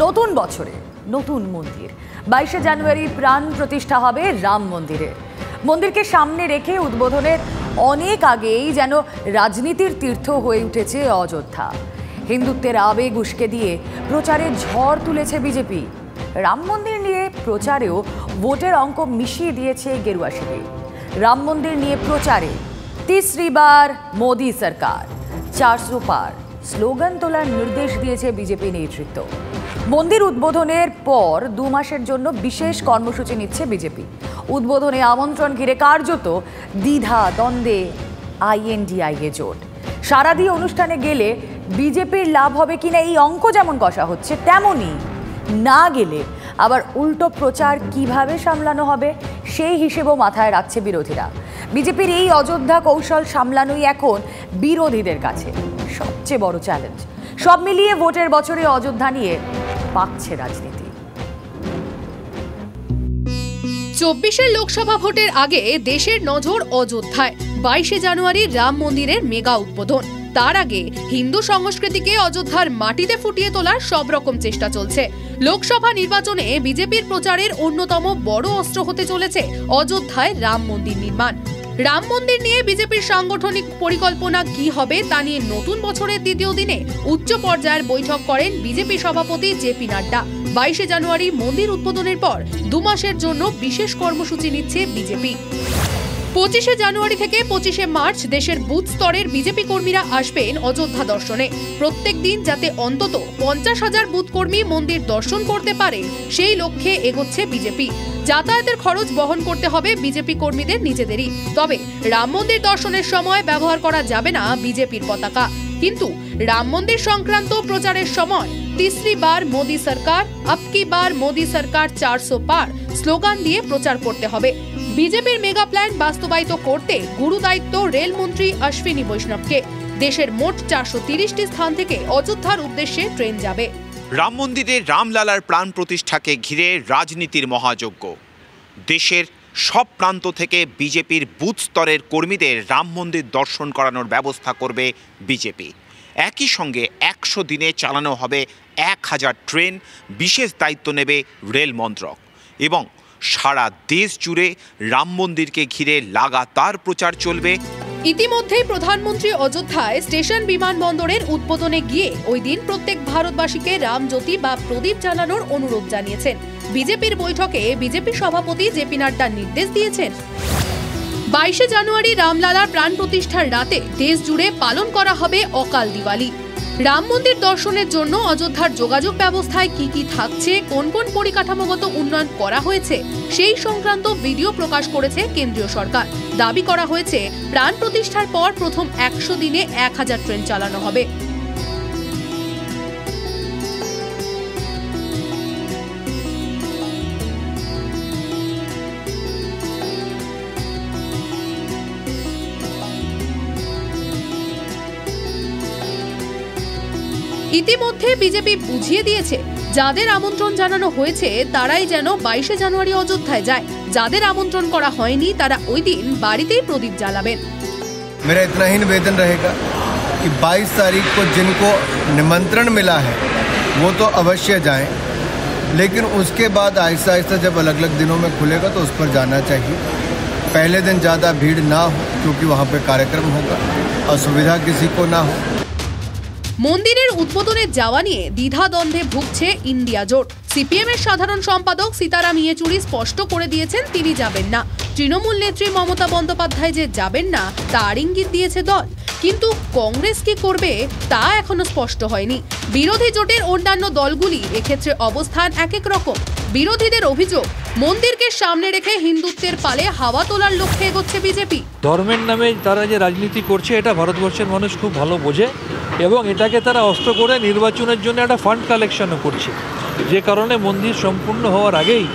নতুন বছরে নতুন মন্দির 22 জানুয়ারি প্রাণ প্রতিষ্ঠা হবে রাম মন্দিরে। মন্দিরকে সামনে রেখে উদ্বোধনের অনেক আগেই যেন রাজনীতির তীর্থ হয়ে উঠেছে অযোধ্যা। হিন্দুত্বের আবেগ উস্কে দিয়ে প্রচারে ঝড় তুলেছে বিজেপি। রাম মন্দির নিয়ে প্রচারেও ভোটের অঙ্ক মিশিয়ে দিয়েছে গেরুয়া শিবির। রাম মন্দির নিয়ে প্রচারে तीसरी बार मोदी सरकार 400 पार স্লোগান তোলার নির্দেশ দিয়েছে বিজেপি নেতৃত্ব। মন্দির উদ্বোধনের পর 2 মাসের জন্য বিশেষ কর্মসূচি নিচ্ছে বিজেপি। উদ্বোধনে আমন্ত্রণ ঘিরে কার্যত দ্বিধা দ্বন্দ্বে আইএনডিআইএ জোট। সারা দিয়ে অনুষ্ঠানে গেলে বিজেপির লাভ হবে কিনা এই অঙ্ক যেমন কষা হচ্ছে, তেমনই না গেলে আবার উল্টো প্রচার কিভাবে সামলানো হবে সেই হিসেবেও মাথায় রাখছে বিরোধীরা। বিজেপির এই অযোধ্যা কৌশল সামলানোই এখন বিরোধীদের কাছে সবচেয়ে বড় চ্যালেঞ্জ। সব মিলিয়ে ভোটের বছরে অযোধ্যা নিয়ে পাকছে রাজনীতি। 24 লোকসভা ভোটের আগে দেশের নজর অযোধ্যায়। 22 জানুয়ারি রাম মন্দিরের মেগা উদ্বোধন। তার আগে হিন্দু সংস্কৃতিকে অযোধ্যার মাটিতে ফুটিয়ে তোলার সব রকম চেষ্টা চলছে। লোকসভা নির্বাচনে বিজেপির প্রচারের অন্যতম বড় অস্ত্র হতে চলেছে অযোধ্যায় রাম মন্দির নির্মাণ। রাম মন্দির নিয়ে বিজেপির সাংগঠনিক পরিকল্পনা কি হবে তা নিয়ে নতুন বছরের দ্বিতীয় দিনে উচ্চ পর্যায়ের বৈঠক করেন বিজেপি সভাপতি জেপি নাড্ডা। 22 জানুয়ারি মন্দির উদ্বোধনের পর 2 মাসের জন্য বিশেষ কর্মসূচি নিচ্ছে বিজেপি। 25 জানুয়ারি থেকে 25 মার্চ দেশের বুথ স্তরের বিজেপি কর্মীরা আসবেন অযোধ্যা দর্শনে। প্রত্যেক দিন যাতে অন্তত 50,000 বুথ কর্মী মন্দির দর্শন করতে পারে সেই লক্ষ্যে এগোচ্ছে বিজেপি। যাতায়াতের খরচ বহন করতে হবে বিজেপি কর্মীদের নিজেদেরই। তবে রাম মন্দির দর্শনের সময় ব্যবহার করা যাবে না বিজেপির পতাকা। কিন্তু রাম মন্দির সংক্রান্ত প্রচারের সময় तीसरी बार मोदी सरकार अब की बार मोदी सरकार 400 पार স্লোগান দিয়ে প্রচার করতে হবে। বিজেপির মেগা প্ল্যান বাস্তবায়িত করতে গুরু দায়িত্ব রেলমন্ত্রী অশ্বিনী বৈষ্ণবকে। দেশের মোট 430টি স্থান থেকে অযোধ্যার উদ্দেশ্যে ট্রেন যাবে। রাম মন্দিরে রামলালার প্রাণ প্রতিষ্ঠাকে ঘিরে রাজনীতির মহাযজ্ঞ। দেশের সব প্রান্ত থেকে বিজেপির বুথ স্তরের কর্মীদের রাম মন্দির দর্শন করানোর ব্যবস্থা করবে বিজেপি। একই সঙ্গে 100 দিনে চালানো হবে 1000 ট্রেন। বিশেষ দায়িত্ব নেবে রেল মন্ত্রক এবং সারা দেশ জুড়ে রাম মন্দিরকে ঘিরে লাগাতার প্রচার চলবে। ইতিমধ্যেই প্রধানমন্ত্রী অযোধ্যায় স্টেশন বিমানবন্দরের উদ্বোধনে গিয়ে ওই দিন প্রত্যেক ভারতবাসীকে রামজ্যোতি বা প্রদীপ জ্বালানোর অনুরোধ জানিয়েছেন। বিজেপির বৈঠকে বিজেপি সভাপতি জেপি নাড্ডা নির্দেশ দিয়েছেন 22 জানুয়ারি রামলালার প্রাণ প্রতিষ্ঠার রাতে দেশ জুড়ে পালন করা হবে অকাল দিওয়ালি। রাম মন্দির দর্শনের জন্য অযোধ্যার যোগাযোগ ব্যবস্থায় কি কি থাকছে, কোন কোন পরিকাঠামোগত উন্নয়ন করা হয়েছে সেই সংক্রান্ত ভিডিও প্রকাশ করেছে কেন্দ্রীয় সরকার। দাবি করা হয়েছে প্রাণ প্রতিষ্ঠার পর প্রথম 100 দিনে 1000 ট্রেন চালানো হবে। ইতিমধ্যে বিজেপি বুঝিয়ে দিয়েছে যাদের আমন্ত্রণ জানানো হয়েছে তারাই যেন 22 জানুয়ারি অযোধ্যায় যায়। যাদের আমন্ত্রণ করা হয়নি তারা ওই দিন বাড়িতেই প্রদীপ জ্বালাবেন। मेरा इतना ही निवेदन रहेगा कि 22 तारीख को जिनको निमंत्रण मिला है वो तो अवश्य जाएं, लेकिन उसके बाद आहिस्ता आहिस्ता जब अलग अलग दिनों में खुलेगा तो उस पर जाना चाहिए। पहले दिन ज़्यादा भीड़ ना हो क्योंकि वहाँ पे कार्यक्रम होगा, असुविधा किसी को ना हो। মন্দিরের উদ্বোধনে যাওয়া নিয়ে দ্বিধা দ্বন্দ্বে ভুগছে ইন্ডিয়া জোট। সিপিএম এর সাধারণ সম্পাদক সীতারাম ইয়েচুরি স্পষ্ট করে দিয়েছেন তিনি যাবেন না। তৃণমূল নেত্রী মমতা বন্দ্যোপাধ্যায় যে যাবেন না তার ইঙ্গিত দিয়েছে দল, কিন্তু কংগ্রেস কি করবে তা এখনো স্পষ্ট হয়নি। বিরোধী জোটের অন্যান্য দলগুলি এক্ষেত্রে অবস্থান এক এক রকম। বিরোধীদের অভিযোগ মন্দিরকে সামনে রেখে হিন্দুত্বের পালে হাওয়া তোলার লক্ষ্যে এগোচ্ছে বিজেপি। ধর্মের নামে তারা যে রাজনীতি করছে এটা ভারতবর্ষের মানুষ খুব ভালো বোঝে এবং এটাকে তারা অস্ত্র করে নির্বাচনের জন্য একটা ফান্ড কালেকশনও করছে। যে কারণে মন্দির সম্পূর্ণ হওয়ার আগেই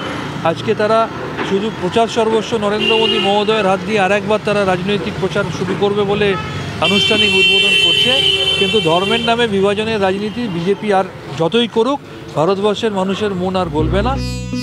আজকে তারা শুধু প্রচার সর্বস্ব নরেন্দ্র মোদী মহোদয়ের হাত দিয়ে আরেকবার তারা রাজনৈতিক প্রচার শুরু করবে বলে আনুষ্ঠানিক উদ্বোধন করছে। হয়েছে, কিন্তু ধর্মের নামে বিভাজনের রাজনীতি বিজেপি আর যতই করুক ভারতবর্ষের মানুষের মন আর বলবে না।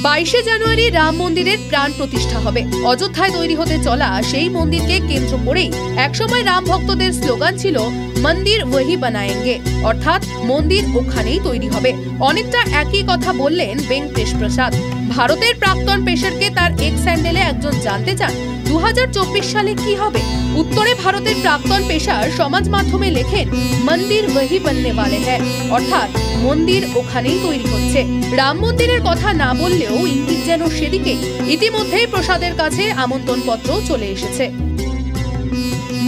22শে জানুয়ারি রাম মন্দিরের প্রাণ প্রতিষ্ঠা হবে। অযোধ্যায় তৈরি হতে চলা সেই মন্দিরকে কেন্দ্র করেই একসময় রাম ভক্তদের স্লোগান ছিল মন্দির ওহি বানায়েঙ্গে, অর্থাৎ মন্দির ওখানেই তৈরি হবে। অনেকটা একই কথা বললেন ভেঙ্কটেশ প্রসাদ। ভারতের প্রাক্তন পেসারকে তার এক্স হ্যান্ডেলে একজন জানতে চান 2024 সালে কি হবে। উত্তরে ভারতের প্রাক্তন পেসার সমাজ মাধ্যমে লেখেন মন্দির ওহি বননে ওয়ালে হ্যায়, অর্থাৎ মন্দির ওখানেই তৈরি হচ্ছে। রাম মন্দিরের কথা না বললেও ইঙ্গিত যেন সেদিকে। ইতিমধ্যেই প্রসাদের কাছে আমন্ত্রণ পত্র চলে এসেছে।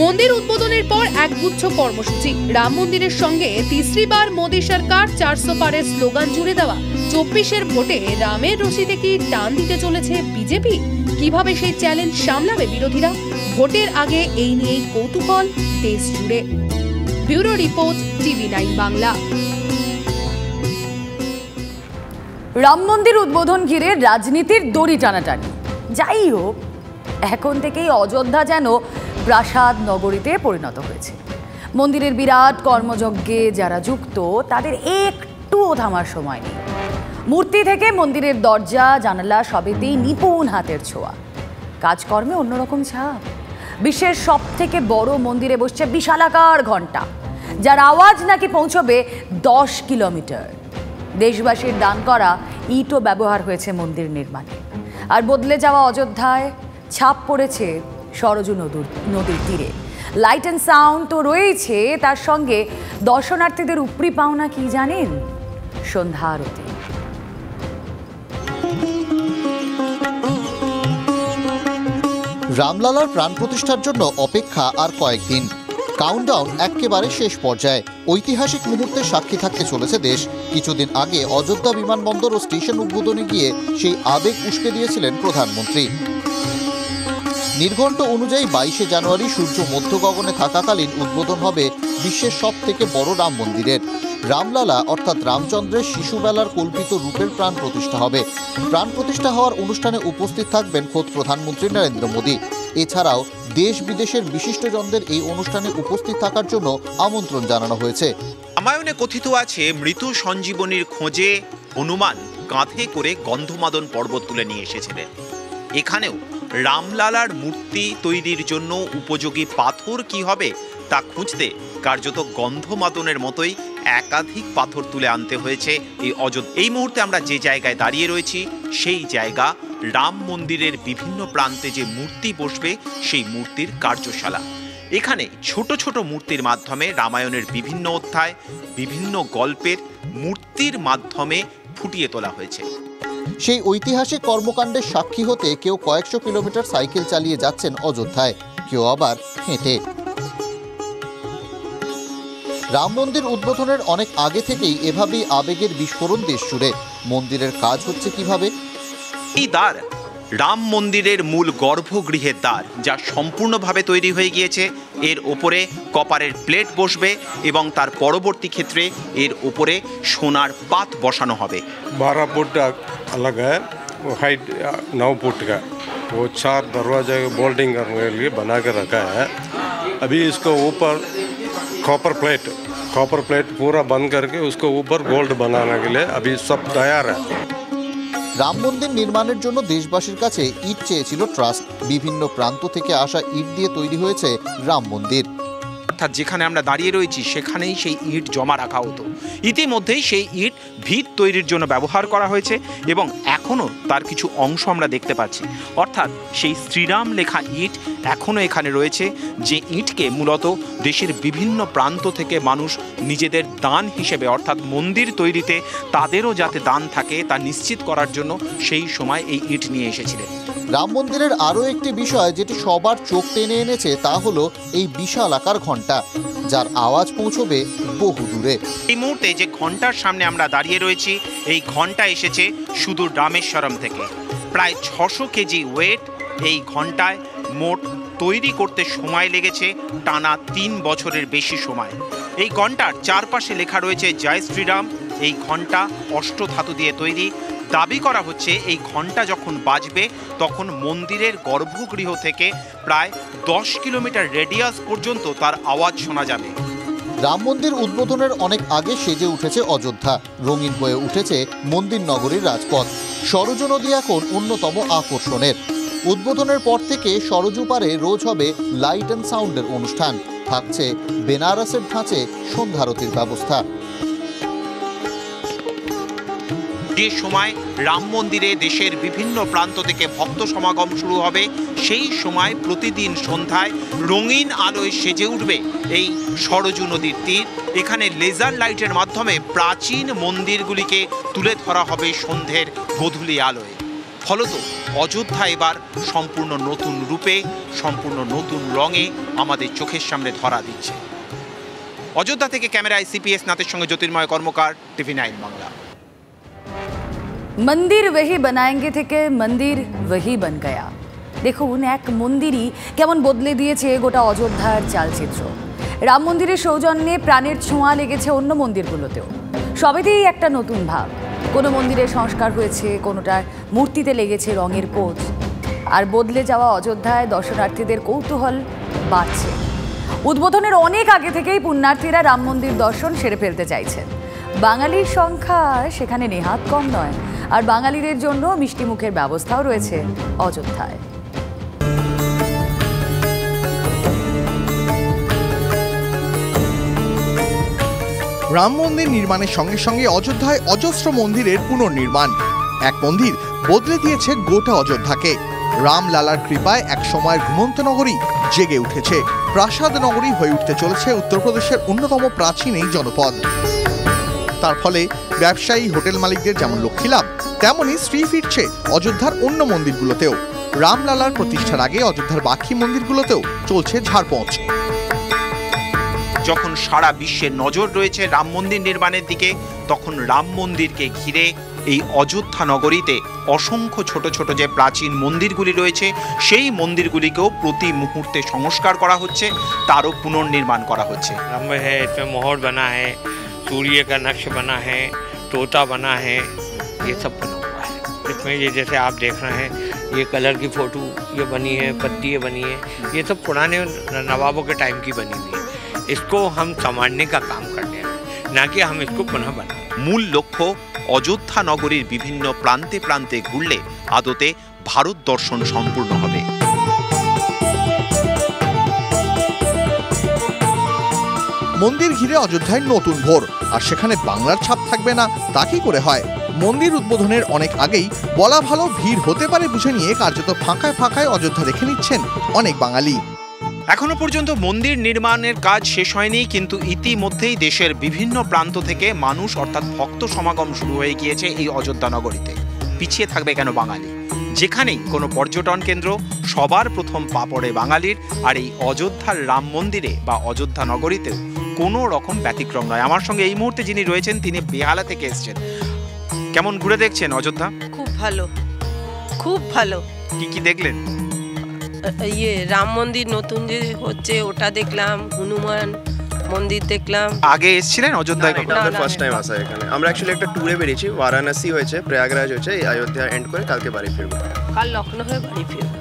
মন্দির উদ্বোধনের পর একগুচ্ছ কর্মসূচি। রাম মন্দিরের সঙ্গে তিসরি বার মোদী সরকার 400 পারের স্লোগান জুড়ে দেওয়া। 24-এর ভোটে রামের রশিতে কি টান দিতে চলেছে বিজেপি? কিভাবে সেই চ্যালেঞ্জ সামলাবে বিরোধীরা? ভোটের আগে এই নিয়েই কৌতূহল দেশ জুড়ে। Bureau report, TV9 Bangla. Ram মন্দির উদ্বোধন ঘিরে রাজনীতির দড়ি টানাটানি। যাই হোক, এখন থেকেই অযোধ্যা যেন প্রাসাদ নগরীতে পরিণত হয়েছে। মন্দিরের বিরাট কর্মযজ্ঞে যারা যুক্ত তাদের একটুও থামার সময় নেই। মূর্তি থেকে মন্দিরের দরজা জানালা সবেতেই নিপুণ হাতের ছোঁয়া, কাজকর্মে অন্যরকম ছাপ। বিশ্বের সব থেকে বড় মন্দিরে বসছে বিশালাকার ঘণ্টা, যার আওয়াজ নাকি পৌঁছবে 10 কিলোমিটার। দেশবাসীর দান করা ইটও ব্যবহার হয়েছে মন্দির নির্মাণে। আর বদলে যাওয়া অযোধ্যায় ছাপ পড়েছে সরজু নদীর তীরে। লাইট অ্যান্ড সাউন্ড তো রয়েছে, তার সঙ্গে দর্শনার্থীদের উপরি পাওনা কি জানেন? সন্ধ্যা আরতি। রামলালার প্রাণ প্রতিষ্ঠার জন্য অপেক্ষা আর কয়েকদিন। কাউন্টডাউন একেবারে শেষ পর্যায়ে। ঐতিহাসিক মুহূর্তের সাক্ষী থাকতে চলেছে দেশ। কিছুদিন আগে অযোধ্যা বিমানবন্দর ও স্টেশন উদ্বোধনে গিয়ে সেই আবেগ উস্কে দিয়েছিলেন প্রধানমন্ত্রী। নির্ঘণ্ট অনুযায়ী 22শে জানুয়ারি সূর্য মধ্য গগনে থাকাকালীন উদ্বোধন হবে বিশ্বের সব থেকে বড় রাম মন্দিরের। রামলালা অর্থাৎ রামচন্দ্রের শিশুবেলার কল্পিত রূপের প্রাণ প্রতিষ্ঠা হবে। প্রাণ প্রতিষ্ঠা হওয়ার অনুষ্ঠানে উপস্থিত থাকবেন খোদ প্রধানমন্ত্রী নরেন্দ্র মোদী। এছাড়াও দেশ বিদেশের বিশিষ্টজনদের এই অনুষ্ঠানে উপস্থিত থাকার জন্য আমন্ত্রণ জানানো হয়েছে। রামায়ণে কথিত আছে, মৃত্যু সঞ্জীবনীর খোঁজে হনুমান কাঁধে করে গন্ধমাদন পর্বত তুলে নিয়ে এসেছিলেন। এখানেও রামলালার মূর্তি তৈরির জন্য উপযোগী পাথর কি হবে তা খুঁজতে কার্যত গন্ধমাদনের মতোই একাধিক পাথর তুলে আনতে হয়েছে এই অযোধ্যা। এই মুহূর্তে আমরা যে জায়গায় দাঁড়িয়ে রয়েছি সেই জায়গা রাম মন্দিরের বিভিন্ন প্রান্তে যে মূর্তি বসবে সেই মূর্তির কার্যশালা। এখানে ছোট ছোট মূর্তির মাধ্যমে রামায়ণের বিভিন্ন অধ্যায়, বিভিন্ন গল্পের মূর্তির মাধ্যমে ফুটিয়ে তোলা হয়েছে। সেই ঐতিহাসিক কর্মকাণ্ডের সাক্ষী হতে কেউ কয়েকশো কিলোমিটার সাইকেল চালিয়ে যাচ্ছেন অযোধ্যায়, কেউ আবার হেঁটে। রাম মন্দির উদ্বোধনের অনেক আগে থেকেই এভাবেই আবেগের বিস্ফোরণ দেশ জুড়ে। মন্দিরের কাজ হচ্ছে কিভাবে? এই দ্বার রাম মন্দিরের মূল গর্ভগৃহের দ্বার, যা সম্পূর্ণভাবে তৈরি হয়ে গিয়েছে। এর ওপরে কপারের প্লেট বসবে এবং তার পরবর্তী ক্ষেত্রে এর ওপরে সোনার পাত বসানো হবে। 12 फुट अलग है, वो हाइट 9 फुट का, वो 4 दरवाजे बोल्डिंग करने के लिए बना के रखा है। अभी इसको ऊपर कॉपर प्लेट पूरा बंद करके उसको ऊपर गोल्ड बनाने के लिए अभी सब तैयार है। রাম মন্দির নির্মাণের জন্য দেশবাসীর কাছে ইট চেয়েছিল ট্রাস্ট। বিভিন্ন প্রান্ত থেকে আসা ইট দিয়ে তৈরি হয়েছে রাম মন্দির। অর্থাৎ যেখানে আমরা দাঁড়িয়ে রয়েছি সেখানেই সেই ইট জমা রাখা হতো। ইতিমধ্যেই সেই ইট ভিত তৈরির জন্য ব্যবহার করা হয়েছে এবং এখনও তার কিছু অংশ আমরা দেখতে পাচ্ছি। অর্থাৎ সেই শ্রীরাম লেখা ইট এখনও এখানে রয়েছে, যে ইটকে মূলত দেশের বিভিন্ন প্রান্ত থেকে মানুষ নিজেদের দান হিসেবে, অর্থাৎ মন্দির তৈরিতে তাদেরও যাতে দান থাকে তা নিশ্চিত করার জন্য সেই সময় এই ইট নিয়ে এসেছিলেন। রাম মন্দিরের আরও একটি বিষয় যেটি সবার চোখ টেনে এনেছে তা হলো এই বিশাল আকার ঘণ্টা, যার আওয়াজ পৌঁছবে বহু দূরে। এই মুহূর্তে যে ঘণ্টার সামনে আমরা দাঁড়িয়ে রয়েছি, এই ঘণ্টা এসেছে সুদূর রামেশ্বরম থেকে। প্রায় 600 কেজি ওয়েট এই ঘণ্টায়। মোট তৈরি করতে সময় লেগেছে টানা 3 বছরের বেশি সময়। এই ঘণ্টার চারপাশে লেখা রয়েছে জয় শ্রীরাম। এই ঘণ্টা অষ্টধাতু দিয়ে তৈরি। দাবি করা হচ্ছে এই ঘণ্টা যখন বাজবে তখন মন্দিরের গর্ভগৃহ থেকে প্রায় 10 কিলোমিটার রেডিয়াস পর্যন্ত তার আওয়াজ শোনা যাবে। রাম মন্দির উদ্বোধনের অনেক আগে সেজে উঠেছে অযোধ্যা, রঙিন হয়ে উঠেছে মন্দির নগরীর রাজপথ। সরজু নদী এখন অন্যতম আকর্ষণের। উদ্বোধনের পর থেকে সরজু পারে রোজ হবে লাইট অ্যান্ড সাউন্ডের অনুষ্ঠান, থাকছে বেনারসের ধাঁচে সন্ধ্যারতির ব্যবস্থা। যে সময় রাম মন্দিরে দেশের বিভিন্ন প্রান্ত থেকে ভক্ত সমাগম শুরু হবে, সেই সময় প্রতিদিন সন্ধ্যায় রঙিন আলোয় সেজে উঠবে এই সরজু নদীর তীর। এখানে লেজার লাইটের মাধ্যমে প্রাচীন মন্দিরগুলিকে তুলে ধরা হবে সন্ধ্যের গোধূলি আলোয়। ফলত অযোধ্যা এবার সম্পূর্ণ নতুন রূপে, সম্পূর্ণ নতুন রঙে আমাদের চোখের সামনে ধরা দিচ্ছে। অযোধ্যা থেকে ক্যামেরায় সিপিএস নাথের সঙ্গে জ্যোতির্ময় কর্মকার, টিভি 9 বাংলা। মন্দির ওহি বানায়েঙ্গে থেকে মন্দির ওহি বন গয়া। দেখুন, এক মন্দিরই কেমন বদলে দিয়েছে গোটা অযোধ্যার চালচিত্র। রাম মন্দিরের সৌজন্যে প্রাণের ছোঁয়া লেগেছে অন্য মন্দিরগুলোতেও। সবেতেই একটা নতুন ভাব। কোনো মন্দিরে সংস্কার হয়েছে, কোনোটার মূর্তিতে লেগেছে রঙের কোচ। আর বদলে যাওয়া অযোধ্যায় দর্শনার্থীদের কৌতূহল বাড়ছে। উদ্বোধনের অনেক আগে থেকেই পুণ্যার্থীরা রাম মন্দির দর্শন সেরে ফেলতে চাইছেন। বাঙালির সংখ্যা সেখানে নেহাত কম নয়, আর বাঙালিদের জন্য মিষ্টি মুখের ব্যবস্থাও রয়েছে অযোধ্যায়। রাম মন্দির নির্মাণের সঙ্গে সঙ্গে অযোধ্যায় অজস্র মন্দিরের পুনর্নির্মাণ। এক মন্দির বদলে দিয়েছে গোটা অযোধ্যাকে। রামলালার কৃপায় এক সময়ের ঘুমন্ত নগরী জেগে উঠেছে। প্রাসাদ নগরী হয়ে উঠতে চলেছে উত্তরপ্রদেশের অন্যতম প্রাচীন এই জনপদ। তার ফলে ব্যবসায়ী, হোটেল মালিকদের যেমন লক্ষ্মী লাভ, তেমনই শ্রী ফিরছে অযোধ্যার অন্য মন্দিরগুলোতেও। রামলালার প্রতিষ্ঠার আগে অযোধ্যার বাকি মন্দিরগুলোতেও চলছে ঝাড়পোঁছ। যখন সারা বিশ্বের নজর রয়েছে রাম মন্দির নির্মাণের দিকে, তখন রাম মন্দিরকে ঘিরে এই অযোধ্যা নগরীতে অসংখ্য ছোট ছোট যে প্রাচীন মন্দিরগুলি রয়েছে, সেই মন্দিরগুলিকেও প্রতি মুহূর্তে সংস্কার করা হচ্ছে, তারও পুনর্নির্মাণ করা হচ্ছে। मोहर बना है, सूर्य का नक्श बना है, तोता बना है, ये सब बना हुआ है। इसमें ये जैसे आप देख रहे हैं, ये कलर की फोटो ये बनी है, पत्ती बनी है, ये सब पुराने नवाबों के टाइम की बनी हुई है। इसको हम संभालने का काम करते हैं, ना कि हम इसको पुनः बनाएं। মূল লক্ষ্য অযোধ্যা নগরীর বিভিন্ন প্রান্তে প্রান্তে ঘুরলে আদতে ভারত দর্শন সম্পূর্ণ হবে। মন্দির ঘিরে অযোধ্যায় নতুন ভোর, আর সেখানে বাংলার ছাপ থাকবে না তা কি করে হয়? মন্দির উদ্বোধনের অনেক আগেই বলা ভালো ভিড় হতে পারে বুঝে নিয়ে কার্যত ফাঁকায় ফাঁকায় অযোধ্যা দেখে নিচ্ছেন অনেক বাঙালি। এখনো পর্যন্ত মন্দির নির্মাণের কাজ শেষ হয়নি, কিন্তু ইতিমধ্যেই দেশের বিভিন্ন প্রান্ত থেকে মানুষ অর্থাৎ ভক্ত সমাগম শুরু হয়ে গিয়েছে এই অযোধ্যা নগরীতে। পিছিয়ে থাকবে কেন বাঙালি? যেখানেই কোনো পর্যটন কেন্দ্র, সবার প্রথম পা পড়ে বাঙালির, আর এই অযোধ্যার রাম মন্দিরে বা অযোধ্যা নগরীতেও কোনো রকম ব্যতিক্রম নয়। আমার সঙ্গে এই মুহূর্তে যিনি রয়েছেন, তিনি বেহালা থেকে এসেছেন। কেমন ঘুরে দেখছেন অযোধ্যা? খুব ভালো, খুব ভালো। কি কি দেখলেন? ইয়ে রাম মন্দির নতুন যে হচ্ছে ওটা দেখলাম, হনুমান মন্দির দেখলাম। আগে এসেছিলেন অযোধ্যায়? ফার্স্ট টাইম আসা এখানে। আমরা অ্যাকচুয়ালি একটা ট্যুরে বেরিয়েছি, বারাণসী হয়েছে, প্রয়াগরাজ হয়েছে, অযোধ্যা এন্ড করে কালকে বাড়ি ফিরবো। কাল লখনৌ হয়ে বাড়ি ফিরবো।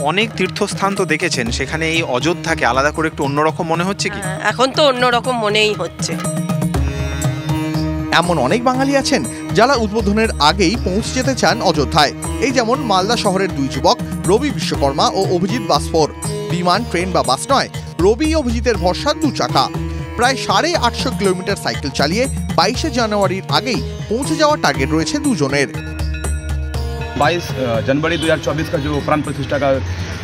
অনেক তীর্থস্থান তো দেখেছেন, সেখানে এই অযোধ্যাকে আলাদা করে একটু অন্যরকম মনে হচ্ছে কি? এখন তো অন্যরকম মনেই হচ্ছে। এমন অনেক বাঙালি আছেন যারা উদ্বোধনের আগেই পৌঁছে যেতে চান অযোধ্যায়। এই যেমন মালদা শহরের দুই যুবক রবি বিশ্বকর্মা ও অভিজিৎ বাসফোর। বিমান, ট্রেন বা বাস নয়, রবি অভিজিতের ভরসা 2 চাকা। প্রায় 850 কিলোমিটার সাইকেল চালিয়ে 22 জানুয়ারির আগেই পৌঁছে যাওয়ার টার্গেট রয়েছে দুজনের। 22 जनवरी 2024 का जो प्राण प्रतिष्ठा का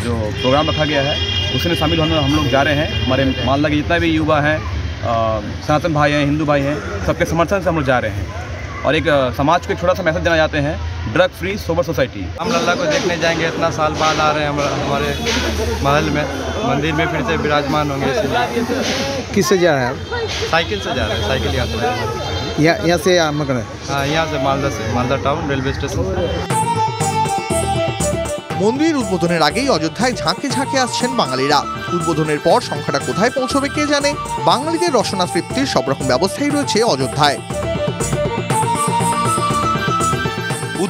जो प्रोग्राम रखा गया है, उसमें शामिल होने हम लोग जा रहे हैं। हमारे मालदा के जितना भी युवा हैं, सनातन भाई हैं, हिंदू भाई हैं, सबके समर्थन से हम लोग जा रहे हैं। और एक समाज को एक छोटा सा मैसेज देना चाहते हैं, ड्रग फ्री सोबर सोसाइटी। हम लल्ला को देखने जाएंगे, इतना साल बाद आ रहे हैं हमारे महल में, मंदिर में फिर से विराजमान होंगे। किससे जा रहे हैं आप? साइकिल से जा रहे हैं, साइकिल यहाँ से यहाँ से मकर? हाँ, यहाँ से मालदा टाउन रेलवे स्टेशन से। মন্দির উদ্বোধনের আগেই অযোধ্যায় ঝাঁকে ঝাঁকে আসছেন বাঙালিরা। উদ্বোধনের পর সংখ্যাটা কোথায় পৌঁছবে কে জানে। বাঙালিদের রসনা তৃপ্তির সব রকম ব্যবস্থাই রয়েছে অযোধ্যায়।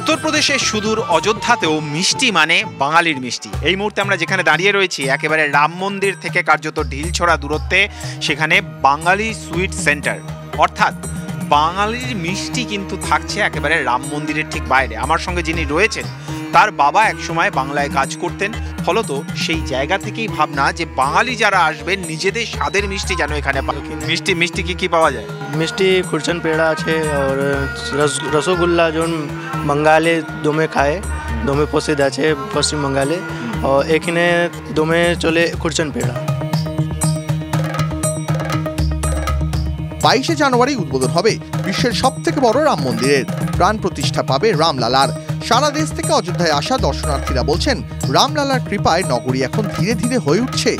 উত্তরপ্রদেশের সুদূর অযোধ্যাতেও মিষ্টি মানে বাঙালির মিষ্টি। এই মুহূর্তে আমরা যেখানে দাঁড়িয়ে রয়েছি একেবারে রাম মন্দির থেকে কার্যত ঢিলছোড়া দূরত্বে, সেখানে বাঙালি সুইট সেন্টার, অর্থাৎ বাঙালির মিষ্টি কিন্তু থাকছে একেবারে রাম মন্দিরের ঠিক বাইরে। আমার সঙ্গে যিনি রয়েছেন তার বাবা একসময় বাংলায় কাজ করতেন, ফলত সেই জায়গা থেকেই ভাবনা যে বাঙালি যারা আসবেন নিজেদের স্বাদের মিষ্টি যেন এখানে মিষ্টি মিষ্টি কি পাওয়া যায়? মিষ্টি খুরচন পেড়া আছে আর রসগোল্লা जो बंगाले দমে খায়, দমে প্রসিদ্ধ আছে পশ্চিম বঙ্গালে, আর এখানে দমে চলে খুরচন পেড়া। 22শে জানুয়ারি উদ্বোধন হবে বিশ্বের সবথেকে বড় রাম মন্দিরের। প্রাণ প্রতিষ্ঠা পাবে রামলালার। সারা দেশ থেকে অযোধ্যায় আসা দর্শনার্থীরা বলছেন, রামলালার কৃপায় নগরী এখন ধীরে ধীরে হয়ে উঠছে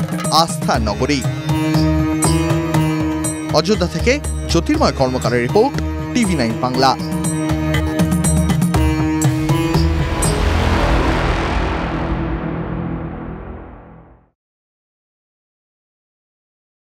আস্থার নগরী। অযোধ্যা থেকে জ্যোতির্ময় কর্মকারের রিপোর্ট, TV9 বাংলা।